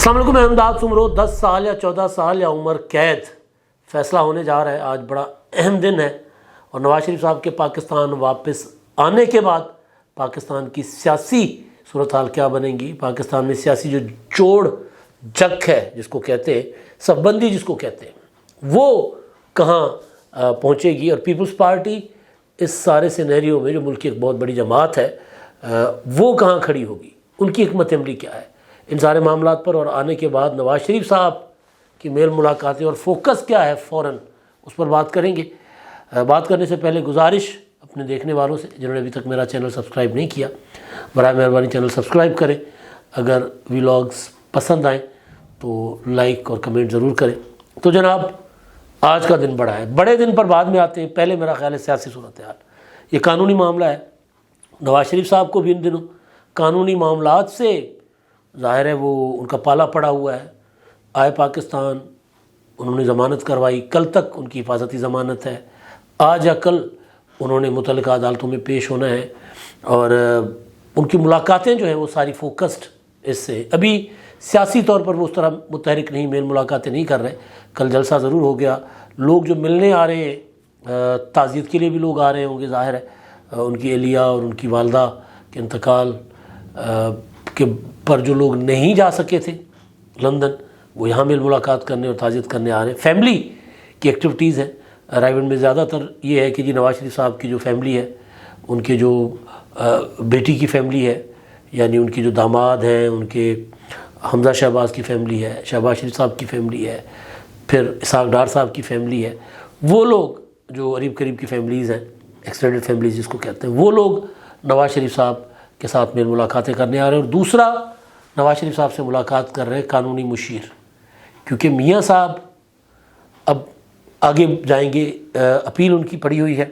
السلام علیکم، میں امداد سمرو 10 سال یا 14 سال یا عمر قید فیصلہ ہونے جا رہا ہے۔ آج بڑا اہم دن ہے اور نواز شریف صاحب کے پاکستان واپس آنے کے بعد پاکستان کی سیاسی صورتحال کیا بنے گی، پاکستان میں سیاسی جو جوڑ جک ہے جس کو کہتے ہیں، صف بندی جس کو کہتے ہیں، وہ کہاں پہنچے گی، اور پیپلز پارٹی اس سارے سینیریو میں جو ملک کی ایک بہت بڑی جماعت ہے وہ کہاں کھڑی ہوگی، ان کی حکمت عملی کیا ہے۔ ان سارے معاملات پر اور آنے کے بعد نواز شریف صاحب کی میل ملاقاتیں اور فوکس کیا ہے فوراً اس پر بات کریں گے۔ بات کرنے سے پہلے گزارش اپنے دیکھنے والوں سے جنہوں نے ابھی تک میرا چینل سبسکرائب نہیں کیا، برائے مہربانی چینل سبسکرائب کریں۔ اگر ویلاگز پسند آئیں تو لائک اور کمنٹ ضرور کریں۔ تو جناب، آج کا دن بڑا ہے، بڑے دن پر بعد میں آتے ہیں۔ پہلے میرا خیال ہے سیاسی صورتحال، یہ قانونی معاملہ ہے۔ نواز شریف صاحب کو بھی ان دنوں قانونی معاملات سے ظاہر ہے وہ ان کا پالا پڑا ہوا ہے۔ آئے پاکستان، انہوں نے ضمانت کروائی، کل تک ان کی حفاظتی ضمانت ہے، آج یا کل انہوں نے متعلقہ عدالتوں میں پیش ہونا ہے، اور ان کی ملاقاتیں جو ہیں وہ ساری فوکسڈ اس سے، ابھی سیاسی طور پر وہ اس طرح متحرک نہیں، میل ملاقاتیں نہیں کر رہے۔ کل جلسہ ضرور ہو گیا، لوگ جو ملنے آ رہے ہیں، تعزیت کے لیے بھی لوگ آ رہے ہوں گے، ظاہر ہے ان کی اہلیہ اور ان کی والدہ کے انتقال کے پر جو لوگ نہیں جا سکے تھے لندن، وہ یہاں میل ملاقات کرنے اور تعزیت کرنے آ رہے ہیں۔ فیملی کی ایکٹیویٹیز ہیں رائیونڈ میں، زیادہ تر یہ ہے کہ جی نواز شریف صاحب کی جو فیملی ہے، ان کے جو بیٹی کی فیملی ہے، یعنی ان کی جو داماد ہیں، ان کے حمزہ شہباز کی فیملی ہے، شہباز شریف صاحب کی فیملی ہے، پھر اسحاق ڈار صاحب کی فیملی ہے، وہ لوگ جو قریب قریب کی فیملیز ہیں، ایکسٹینڈڈ فیملیز جس کو کہتے ہیں، وہ لوگ نواز شریف صاحب کے ساتھ میل ملاقاتیں کرنے آ رہے ہیں۔ اور دوسرا، نواز شریف صاحب سے ملاقات کر رہے ہیں قانونی مشیر، کیونکہ میاں صاحب اب آگے جائیں گے۔ اپیل ان کی پڑی ہوئی ہے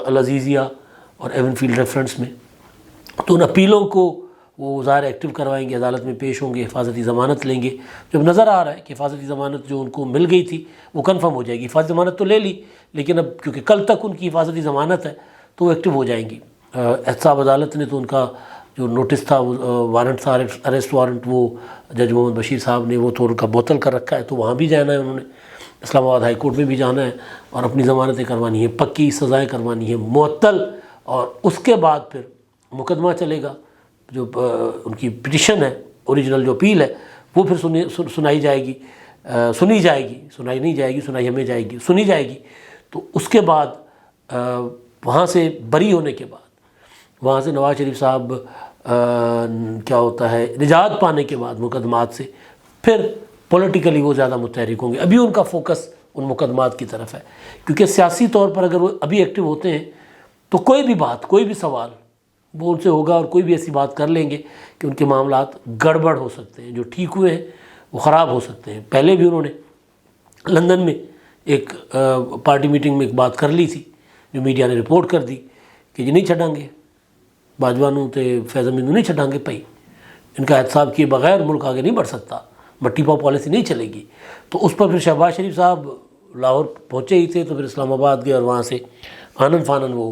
العزیزیہ اور ایون فیلڈ ریفرنس میں، تو ان اپیلوں کو وہ ظاہر ایکٹیو کروائیں گے، عدالت میں پیش ہوں گے، حفاظتی ضمانت لیں گے۔ جب نظر آ رہا ہے کہ حفاظتی ضمانت جو ان کو مل گئی تھی وہ کنفرم ہو جائے گی، حفاظتی ضمانت تو لے لی، لیکن اب کیونکہ کل تک ان کی حفاظتی ضمانت ہے تو وہ ایکٹیو ہو جائیں گی۔ احتساب عدالت نے تو ان کا جو نوٹس تھا، وارنٹ تھا، اریسٹ وارنٹ، وہ جج محمد بشیر صاحب نے وہ تو ان کا معطل کر رکھا ہے، تو وہاں بھی جانا ہے انہوں نے، اسلام آباد ہائی کورٹ میں بھی جانا ہے اور اپنی ضمانتیں کروانی ہیں، پکی سزائیں کروانی ہیں معطل، اور اس کے بعد پھر مقدمہ چلے گا۔ جو ان کی پٹیشن ہے، اوریجنل جو اپیل ہے، وہ پھر سنائی جائے گی، سنی نہیں جائے گی، سنائی ہمیں جائے گی، سنی جائے گی۔ تو اس کے بعد وہاں سے بری ہونے کے بعد، وہاں سے نواز شریف صاحب کیا ہوتا ہے، نجات پانے کے بعد مقدمات سے، پھر پولیٹیکلی وہ زیادہ متحرک ہوں گے۔ ابھی ان کا فوکس ان مقدمات کی طرف ہے، کیونکہ سیاسی طور پر اگر وہ ابھی ایکٹیو ہوتے ہیں تو کوئی بھی بات، کوئی بھی سوال وہ ان سے ہوگا، اور کوئی بھی ایسی بات کر لیں گے کہ ان کے معاملات گڑبڑ ہو سکتے ہیں، جو ٹھیک ہوئے ہیں وہ خراب ہو سکتے ہیں۔ پہلے بھی انہوں نے لندن میں ایک پارٹی میٹنگ میں ایک بات کر لی تھی، جو میڈیا نے رپورٹ کر دی کہ جی نہیں چھڈاں گے باجوانوں تے فیض امین نہیں چھڈاں گے پئی، ان کا احتساب کیے بغیر ملک آگے نہیں بڑھ سکتا، مٹی پاؤ پالیسی نہیں چلے گی۔ تو اس پر پھر شہباز شریف صاحب لاہور پہنچے ہی تھے، تو پھر اسلام آباد گئے اور وہاں سے آنن فانن وہ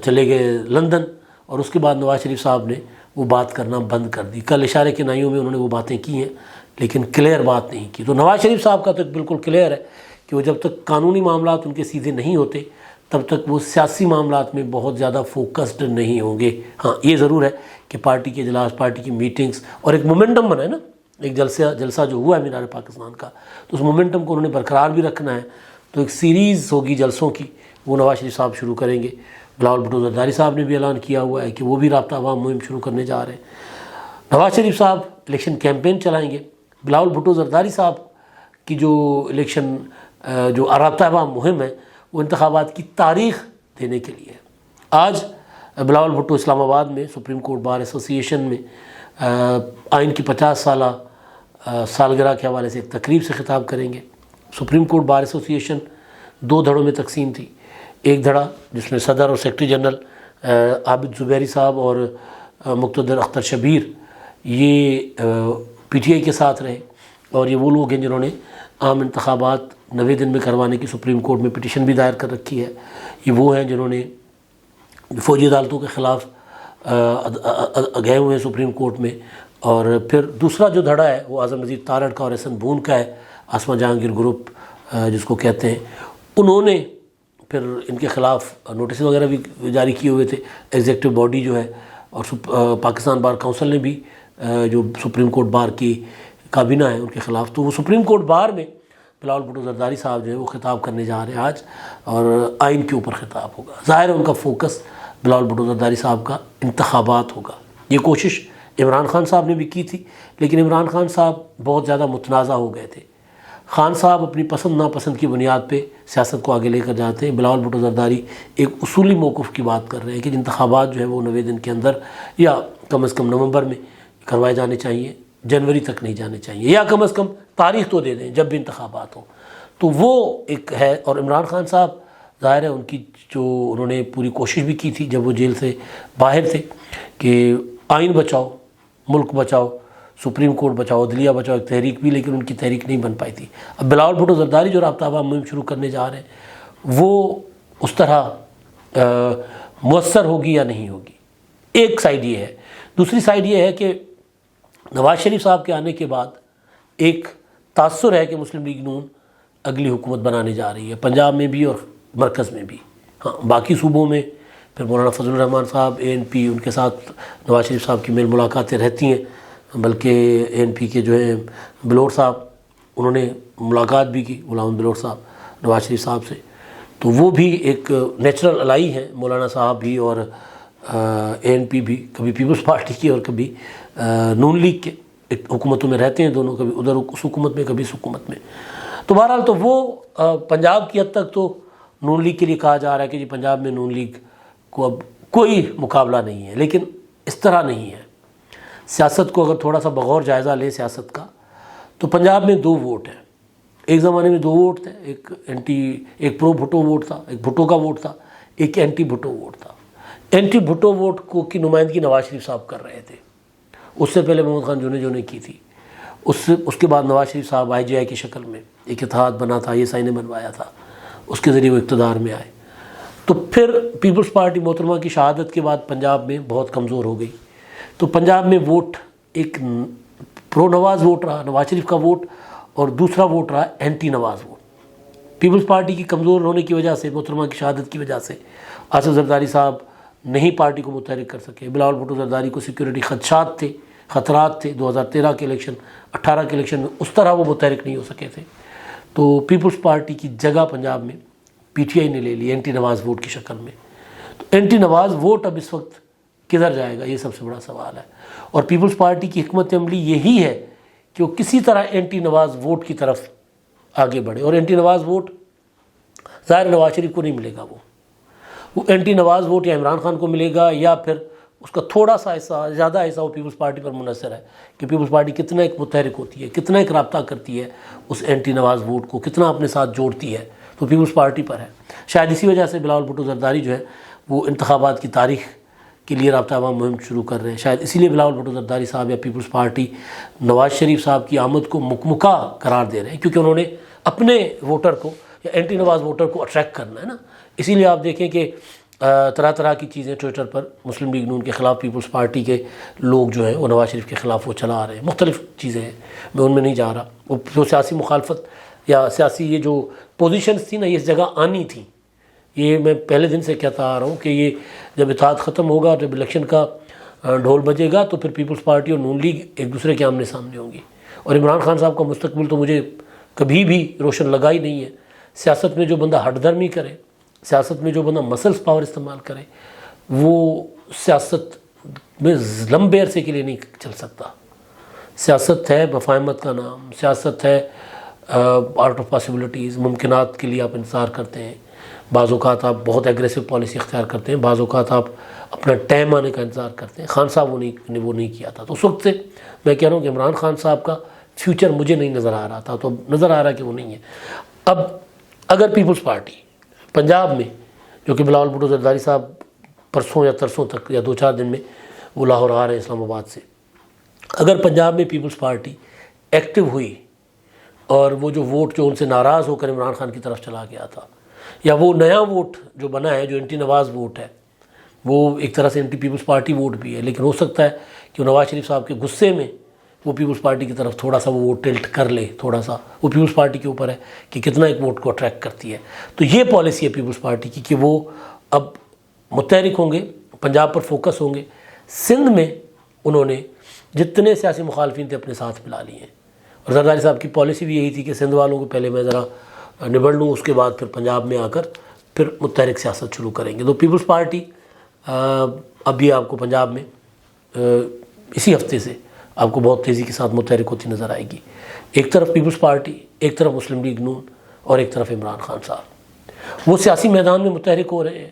چلے گئے لندن، اور اس کے بعد نواز شریف صاحب نے وہ بات کرنا بند کر دی۔ کل اشارے کنائیوں میں انہوں نے وہ باتیں کی ہیں، لیکن کلیئر بات نہیں کی۔ تو نواز شریف صاحب کا تو بالکل کلیئر ہے کہ وہ جب تک قانونی معاملات ان کے سیدھے نہیں ہوتے تب تک وہ سیاسی معاملات میں بہت زیادہ فوکسڈ نہیں ہوں گے۔ ہاں یہ ضرور ہے کہ پارٹی کے اجلاس، پارٹی کی میٹنگز، اور ایک مومنٹم بنا ہے نا، ایک جلسہ جو ہوا ہے مینار پاکستان کا، تو اس مومنٹم کو انہوں نے برقرار بھی رکھنا ہے۔ تو ایک سیریز ہوگی جلسوں کی، وہ نواز شریف صاحب شروع کریں گے۔ بلاول بھٹو زرداری صاحب نے بھی اعلان کیا ہوا ہے کہ وہ بھی رابطہ عوام مہم شروع کرنے جا رہے ہیں۔ نواز شریف صاحب الیکشن کیمپین چلائیں گے۔ بلاول بھٹو زرداری صاحب کی جو الیکشن جو رابطہ عوام مہم ہے، وہ انتخابات کی تاریخ دینے کے لیے۔ آج بلاول بھٹو اسلام آباد میں سپریم کورٹ بار ایسوسی ایشن میں آئین کی 50 سالہ سالگرہ کے حوالے سے ایک تقریب سے خطاب کریں گے۔ سپریم کورٹ بار ایسوسی ایشن 2 دھڑوں میں تقسیم تھی۔ ایک دھڑا جس میں صدر اور سیکرٹری جنرل عابد زبیری صاحب اور مقتدر اختر شبیر یہ پی ٹی آئی کے ساتھ رہے، اور یہ وہ لوگ ہیں جنہوں نے عام انتخابات 90 دن میں کروانے کی سپریم کورٹ میں پٹیشن بھی دائر کر رکھی ہے۔ یہ وہ ہیں جنہوں نے فوجی عدالتوں کے خلاف گئے ہوئے ہیں سپریم کورٹ میں، اور پھر دوسرا جو دھڑا ہے وہ اعظم نذیر تارڑ کا اور احسن بون کا ہے، آسما جہانگیر گروپ جس کو کہتے ہیں، انہوں نے پھر ان کے خلاف نوٹس وغیرہ بھی جاری کیے ہوئے تھے۔ ایگزیکٹو باڈی جو ہے اور پاکستان بار کونسل نے بھی جو سپریم کورٹ بار کی کابینہ ہے ان کے خلاف، تو وہ سپریم کورٹ بار میں بلاول بھٹو زرداری صاحب جو ہے وہ خطاب کرنے جا رہے ہیں آج، اور آئین کے اوپر خطاب ہوگا۔ ظاہر ہے ان کا فوکس بلاول بھٹو زرداری صاحب کا انتخابات ہوگا۔ یہ کوشش عمران خان صاحب نے بھی کی تھی، لیکن عمران خان صاحب بہت زیادہ متنازع ہو گئے تھے۔ خان صاحب اپنی پسند ناپسند کی بنیاد پہ سیاست کو آگے لے کر جاتے ہیں۔ بلاول بھٹو زرداری ایک اصولی موقف کی بات کر رہے ہیں کہ انتخابات جو ہے وہ 90 دن کے اندر یا کم از کم نومبر میں کروائے جانے چاہیے، جنوری تک نہیں جانے چاہیے، یا کم از کم تاریخ تو دے دیں جب بھی انتخابات ہوں۔ تو وہ ایک ہے، اور عمران خان صاحب ظاہر ہے ان کی جو انہوں نے پوری کوشش بھی کی تھی جب وہ جیل سے باہر تھے کہ آئین بچاؤ، ملک بچاؤ، سپریم کورٹ بچاؤ، عدلیہ بچاؤ، ایک تحریک بھی، لیکن ان کی تحریک نہیں بن پائی تھی۔ اب بلاول بھٹو زرداری جو رابطہ عوام مہم شروع کرنے جا رہے ہیں وہ اس طرح مؤثر ہوگی یا نہیں ہوگی، ایک سائیڈ یہ ہے۔ دوسری سائیڈ یہ ہے کہ نواز شریف صاحب کے آنے کے بعد ایک تاثر ہے کہ مسلم لیگ نون اگلی حکومت بنانے جا رہی ہے، پنجاب میں بھی اور مرکز میں بھی۔ ہاں، باقی صوبوں میں پھر مولانا فضل الرحمان صاحب ANP، ان کے ساتھ نواز شریف صاحب کی میل ملاقاتیں رہتی ہیں، بلکہ ANP کے جو ہیں بلور صاحب انہوں نے ملاقات بھی کی، غلام بلور صاحب نواز شریف صاحب سے، تو وہ بھی ایک نیچرل الائی ہیں، مولانا صاحب بھی اور ANP بھی، کبھی پیپلز پارٹی کی اور کبھی نون لیگ کے، ایک حکومتوں میں رہتے ہیں دونوں، کبھی ادھر اس حکومت میں کبھی اس حکومت میں۔ تو بہرحال تو وہ پنجاب کی حد تک تو نون لیگ کے لیے کہا جا رہا ہے کہ جی پنجاب میں نون لیگ کو اب کوئی مقابلہ نہیں ہے، لیکن اس طرح نہیں ہے۔ سیاست کو اگر تھوڑا سا بغور جائزہ لیں سیاست کا، تو پنجاب میں 2 ووٹ ہیں۔ ایک زمانے میں 2 ووٹ تھے، ایک پرو بھٹو ووٹ تھا، ایک بھٹو کا ووٹ تھا، ایک اینٹی بھٹو ووٹ تھا۔ اینٹی بھٹو ووٹ کی نمائندگی نواز شریف صاحب کر رہے تھے، اس سے پہلے محمد خان جونے نے کی تھی، اس کے بعد نواز شریف صاحب IGI کی شکل میں ایک اتحاد بنا تھا، ISI نے بنوایا تھا، اس کے ذریعے وہ اقتدار میں آئے۔ تو پھر پیپلز پارٹی محترمہ کی شہادت کے بعد پنجاب میں بہت کمزور ہو گئی، تو پنجاب میں ووٹ ایک پرو نواز ووٹ رہا، نواز شریف کا ووٹ، اور دوسرا ووٹ رہا اینٹی نواز ووٹ۔ پیپلز پارٹی کی کمزور ہونے کی وجہ سے، محترمہ کی شہادت کی وجہ سے آصف زرداری صاحب نہیں پارٹی کو متحرک کر سکے۔ بلاول بھٹو زرداری کو سیکیورٹی خطرات تھے 2013 کے الیکشن، 18 کے الیکشن میں اس طرح وہ متحرک نہیں ہو سکے تھے۔ تو پیپلز پارٹی کی جگہ پنجاب میں PTI نے لے لی اینٹی نواز ووٹ کی شکل میں۔ تو اینٹی نواز ووٹ اب اس وقت کدھر جائے گا، یہ سب سے بڑا سوال ہے۔ اور پیپلز پارٹی کی حکمت عملی یہی ہے کہ وہ کسی طرح اینٹی نواز ووٹ کی طرف آگے بڑھے، اور اینٹی نواز ووٹ ظاہر نواز شریف کو نہیں ملے گا، وہ اینٹی نواز ووٹ یا عمران خان کو ملے گا، یا پھر اس کا تھوڑا سا حصہ، زیادہ حصہ وہ پیپلز پارٹی پر منحصر ہے کہ پیپلز پارٹی کتنا ایک متحرک ہوتی ہے، کتنا ایک رابطہ کرتی ہے اس اینٹی نواز ووٹ کو، کتنا اپنے ساتھ جوڑتی ہے، تو پیپلز پارٹی پر ہے۔ شاید اسی وجہ سے بلاول بھٹو زرداری جو ہے وہ انتخابات کی تاریخ کے لیے رابطہ عوام مہم شروع کر رہے ہیں۔ شاید اسی لیے بلاول بھٹو زرداری صاحب یا پیپلز پارٹی نواز شریف صاحب کی آمد کو مکمکہ قرار دے رہے ہیں، کیونکہ انہوں نے اپنے ووٹر کو یا اینٹی نواز ووٹر کو اٹریکٹ کرنا ہے نا۔ اسی لیے آپ دیکھیں کہ طرح کی چیزیں ٹویٹر پر مسلم لیگ نون کے خلاف پیپلز پارٹی کے لوگ جو ہیں وہ نواز شریف کے خلاف وہ چلا رہے ہیں، مختلف چیزیں ہیں، میں ان میں نہیں جا رہا۔ وہ جو سیاسی مخالفت یا سیاسی یہ جو پوزیشنز تھی نا، یہ اس جگہ آنی تھی، یہ میں پہلے دن سے کہتا آ رہا ہوں کہ یہ جب اتحاد ختم ہوگا، جب الیکشن کا ڈھول بجے گا، تو پھر پیپلز پارٹی اور نون لیگ ایک دوسرے کے آمنے سامنے ہوں گی۔ اور عمران خان صاحب کا مستقبل تو مجھے کبھی بھی روشن لگا ہی نہیں ہے۔ سیاست میں جو بندہ ہٹ درمی کرے، سیاست میں جو بندہ مسلس پاور استعمال کرے، وہ سیاست میں لمبے عرصے کے لیے نہیں چل سکتا۔ سیاست ہے مفاہمت کا نام، سیاست ہے آرٹ آف پاسبلٹیز، ممکنات کے لیے آپ انتظار کرتے ہیں، بعض اوقات آپ بہت ایگریسو پالیسی اختیار کرتے ہیں، بعض اوقات آپ اپنا ٹائم آنے کا انتظار کرتے ہیں۔ خان صاحب وہ نہیں کیا تھا، تو اس وقت سے میں کہہ رہا ہوں کہ عمران خان صاحب کا فیوچر مجھے نہیں نظر آ رہا تھا، تو اب نظر آ رہا ہے کہ وہ نہیں ہے۔ اب اگر پیپلز پارٹی پنجاب میں، جو کہ بلاول بھٹو زرداری صاحب پرسوں یا ترسوں تک یا 2-4 دن میں وہ لاہور آ رہے ہیں اسلام آباد سے، اگر پنجاب میں پیپلز پارٹی ایکٹیو ہوئی اور وہ جو ووٹ جو ان سے ناراض ہو کر عمران خان کی طرف چلا گیا تھا، یا وہ نیا ووٹ جو بنا ہے جو اینٹی نواز ووٹ ہے، وہ ایک طرح سے اینٹی پیپلز پارٹی ووٹ بھی ہے، لیکن ہو سکتا ہے کہ نواز شریف صاحب کے غصے میں وہ پیپلز پارٹی کی طرف تھوڑا سا وہ ووٹ ٹلٹ کر لے، تھوڑا سا وہ پیپلز پارٹی کے اوپر ہے کہ کتنا ایک ووٹ کو اٹریکٹ کرتی ہے۔ تو یہ پالیسی ہے پیپلز پارٹی کی کہ وہ اب متحرک ہوں گے، پنجاب پر فوکس ہوں گے۔ سندھ میں انہوں نے جتنے سیاسی مخالفین تھے اپنے ساتھ ملا لیے ہیں، اور زرداری صاحب کی پالیسی بھی یہی تھی کہ سندھ والوں کو پہلے میں ذرا نبڑ لوں، اس کے بعد پھر پنجاب میں آ کر پھر متحرک سیاست شروع کریں گے۔ تو پیپلز پارٹی اب بھی آپ کو پنجاب میں اسی ہفتے سے آپ کو بہت تیزی کے ساتھ متحرک ہوتی نظر آئے گی۔ ایک طرف پیپلز پارٹی، ایک طرف مسلم لیگ نون، اور ایک طرف عمران خان صاحب، وہ سیاسی میدان میں متحرک ہو رہے ہیں،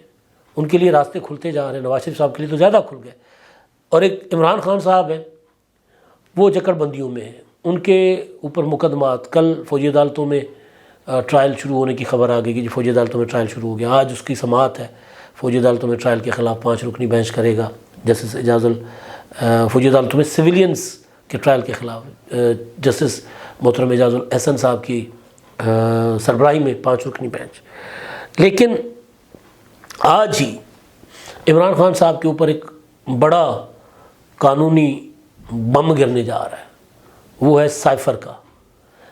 ان کے لیے راستے کھلتے جا رہے ہیں۔ نواز شریف صاحب کے لیے تو زیادہ کھل گئے، اور ایک عمران خان صاحب ہیں وہ جکڑ بندیوں میں ہیں، ان کے اوپر مقدمات، کل فوجی عدالتوں میں ٹرائل شروع ہونے کی خبر آ گئی کہ جی فوجی عدالتوں میں ٹرائل شروع ہو گیا۔ آج اس کی سماعت ہے، فوجی عدالتوں میں ٹرائل کے خلاف 5 رکنی بینچ کرے گا جسٹس اعجاز فوجی عدالتوں میں سویلینز کے ٹرائل کے خلاف جسٹس محترم اعجاز الاحسن صاحب کی سربراہی میں 5 رکنی بینچ۔ لیکن آج ہی عمران خان صاحب کے اوپر ایک بڑا قانونی بم گرنے جا رہا ہے، وہ ہے سائفر کا۔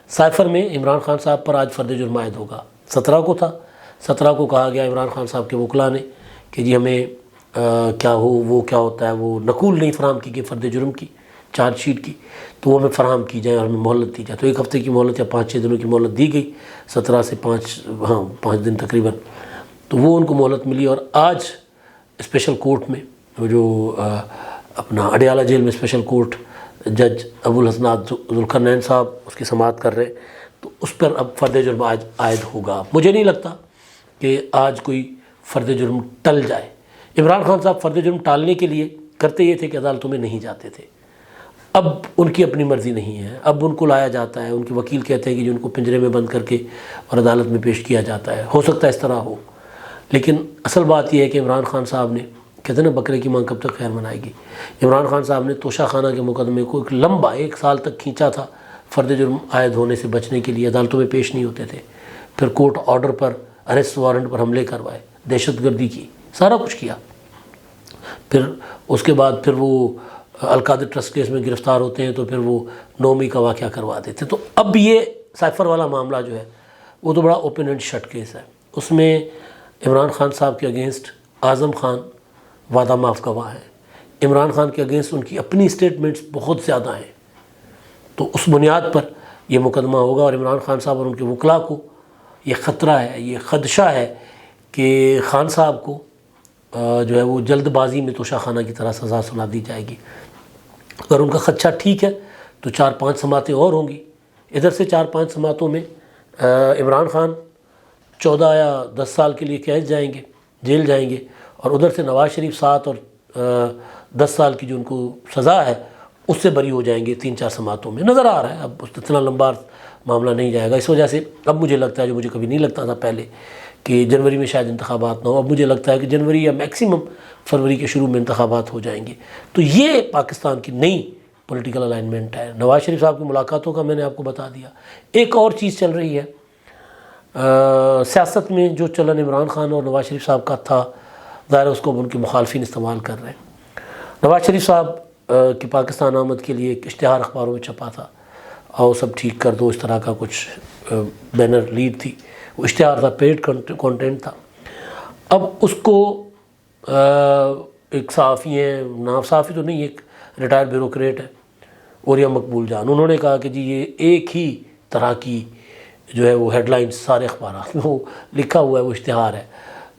سائفر میں عمران خان صاحب پر آج فرد جرم عائد ہوگا۔ 17 کو تھا، 17 کو کہا گیا عمران خان صاحب کے وکلاء نے کہ جی ہمیں کیا ہوتا ہے وہ نقول نہیں فراہم کی گئی فرد جرم کی، چارج شیٹ کی، تو وہ ہمیں فراہم کی جائے اور ہمیں مہلت دی جائے۔ تو 1 ہفتے کی مہلت یا 5-6 دنوں کی مہلت دی گئی، 17 سے 5 دن تقریباً، تو وہ ان کو مہلت ملی۔ اور آج اسپیشل کورٹ میں وہ جو اپنا اڈیالہ جیل میں اسپیشل کورٹ جج ابو الحسنات ذوالقرنین صاحب اس کی سماعت کر رہے، تو اس پر اب فرد جرم عائد ہوگا۔ مجھے نہیں لگتا کہ آج کوئی فرد جرم ٹل جائے۔ عمران خان صاحب فرد جرم ٹالنے کے لیے کرتے یہ تھے کہ عدالتوں میں نہیں جاتے تھے، اب ان کی اپنی مرضی نہیں ہے، اب ان کو لایا جاتا ہے، ان کے وکیل کہتے ہیں کہ جو ان کو پنجرے میں بند کر کے اور عدالت میں پیش کیا جاتا ہے۔ ہو سکتا ہے اس طرح ہو، لیکن اصل بات یہ ہے کہ عمران خان صاحب نے، کہتے ہیں نا بکرے کی ماں کب تک خیر منائے گی، عمران خان صاحب نے توشہ خانہ کے مقدمے کو ایک لمبا 1 سال تک کھینچا تھا فرد جرم عائد ہونے سے بچنے کے لیے، عدالتوں میں پیش نہیں ہوتے تھے، پھر کورٹ آرڈر پر، اریسٹ وارنٹ پر حملے کروائے، دہشت گردی کی، سارا کچھ کیا۔ پھر اس کے بعد پھر وہ القادر ٹرسٹ کیس میں گرفتار ہوتے ہیں تو پھر وہ 9 مئی کا واقعہ کروا دیتے۔ تو اب یہ سائفر والا معاملہ جو ہے وہ تو بڑا اوپن اینڈ شٹ کیس ہے، اس میں عمران خان صاحب کے اگینسٹ اعظم خان وعدہ معاف گواہ ہیں، عمران خان کے اگینسٹ ان کی اپنی اسٹیٹمنٹس بہت زیادہ ہیں، تو اس بنیاد پر یہ مقدمہ ہوگا۔ اور عمران خان صاحب اور ان کے وکلاء کو یہ خطرہ ہے، یہ خدشہ ہے کہ خان صاحب کو جو ہے وہ جلد بازی میں توشہ خانہ کی طرح سزا سنا دی جائے گی۔ اگر ان کا خدشہ ٹھیک ہے تو 4-5 سماعتیں اور ہوں گی، ادھر سے 4-5 سماعتوں میں عمران خان 14 یا 10 سال کے لیے قید جائیں گے، جیل جائیں گے، اور ادھر سے نواز شریف 7 اور 10 سال کی جو ان کو سزا ہے اس سے بری ہو جائیں گے 3-4 سماعتوں میں، نظر آ رہا ہے۔ اب اتنا لمبا معاملہ نہیں جائے گا، اس وجہ سے اب مجھے لگتا ہے، جو مجھے کبھی نہیں لگتا تھا پہلے، کہ جنوری میں شاید انتخابات نہ ہو، اب مجھے لگتا ہے کہ جنوری یا میکسیمم فروری کے شروع میں انتخابات ہو جائیں گے۔ تو یہ پاکستان کی نئی پولیٹیکل الائنمنٹ ہے۔ نواز شریف صاحب کی ملاقاتوں کا میں نے آپ کو بتا دیا۔ ایک اور چیز چل رہی ہے سیاست میں، جو چلن عمران خان اور نواز شریف صاحب کا تھا، ظاہر اس کو اب ان کے مخالفین استعمال کر رہے ہیں۔ نواز شریف صاحب کی پاکستان آمد کے لیے ایک اشتہار اخباروں میں چھپا تھا، آؤ سب ٹھیک کر دو، اس طرح کا کچھ بینر لیڈ تھی، وہ اشتہار تھا، پیڈ کانٹینٹ تھا۔ اب اس کو ایک صحافی ہیں، نام صحافی تو نہیں، ایک ریٹائر بیوروکریٹ ہے، اوریا مقبول جان، انہوں نے کہا کہ جی یہ ایک ہی طرح کی جو ہے وہ ہیڈ لائنز سارے اخبارات میں وہ لکھا ہوا ہے، وہ اشتہار ہے۔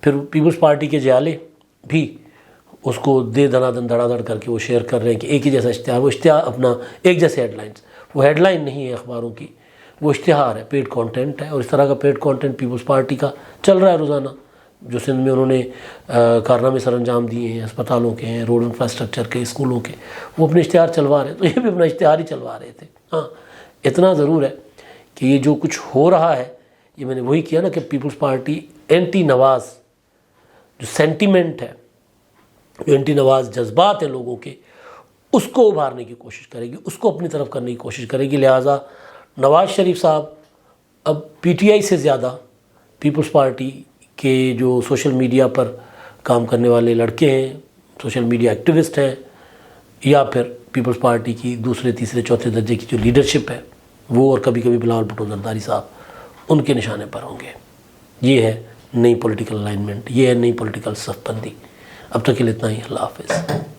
پھر پیپلز پارٹی کے جیالے بھی اس کو دھڑا دھڑ کر کے وہ شیئر کر رہے ہیں کہ ایک ہی جیسا اشتہار، وہ اشتہار اپنا ایک جیسے ہیڈ لائنز، وہ ہیڈ لائن نہیں ہے اخباروں کی، وہ اشتہار ہے، پیڈ کانٹینٹ ہے۔ اور اس طرح کا پیڈ کانٹینٹ پیپلز پارٹی کا چل رہا ہے روزانہ، جو سندھ میں انہوں نے کارنامے سر انجام دیے ہیں، اسپتالوں کے ہیں، روڈ انفراسٹرکچر کے، اسکولوں کے، وہ اپنے اشتہار چلوا رہے ہیں۔ تو یہ بھی اپنا اشتہار ہی چلوا رہے تھے۔ ہاں اتنا ضرور ہے کہ یہ جو کچھ ہو رہا ہے، یہ میں نے وہی کیا نا کہ پیپلز پارٹی اینٹی نواز جو سینٹیمنٹ ہے، جو اینٹی نواز جذبات ہیں لوگوں کے، اس کو ابھارنے کی کوشش کرے گی، اس کو اپنی طرف کرنے کی کوشش کرے گی۔ لہٰذا نواز شریف صاحب اب پی ٹی آئی سے زیادہ پیپلز پارٹی کے جو سوشل میڈیا پر کام کرنے والے لڑکے ہیں، سوشل میڈیا ایکٹیوسٹ ہیں، یا پھر پیپلز پارٹی کی دوسرے تیسرے چوتھے درجے کی جو لیڈرشپ ہے وہ، اور کبھی کبھی بلاول بھٹو زرداری صاحب ان کے نشانے پر ہوں گے۔ یہ ہے نئی پولیٹیکل الائنمنٹ، یہ ہے نئی پولیٹیکل صف بندی۔ اب تک کے لیے اتنا ہی، اللہ حافظ۔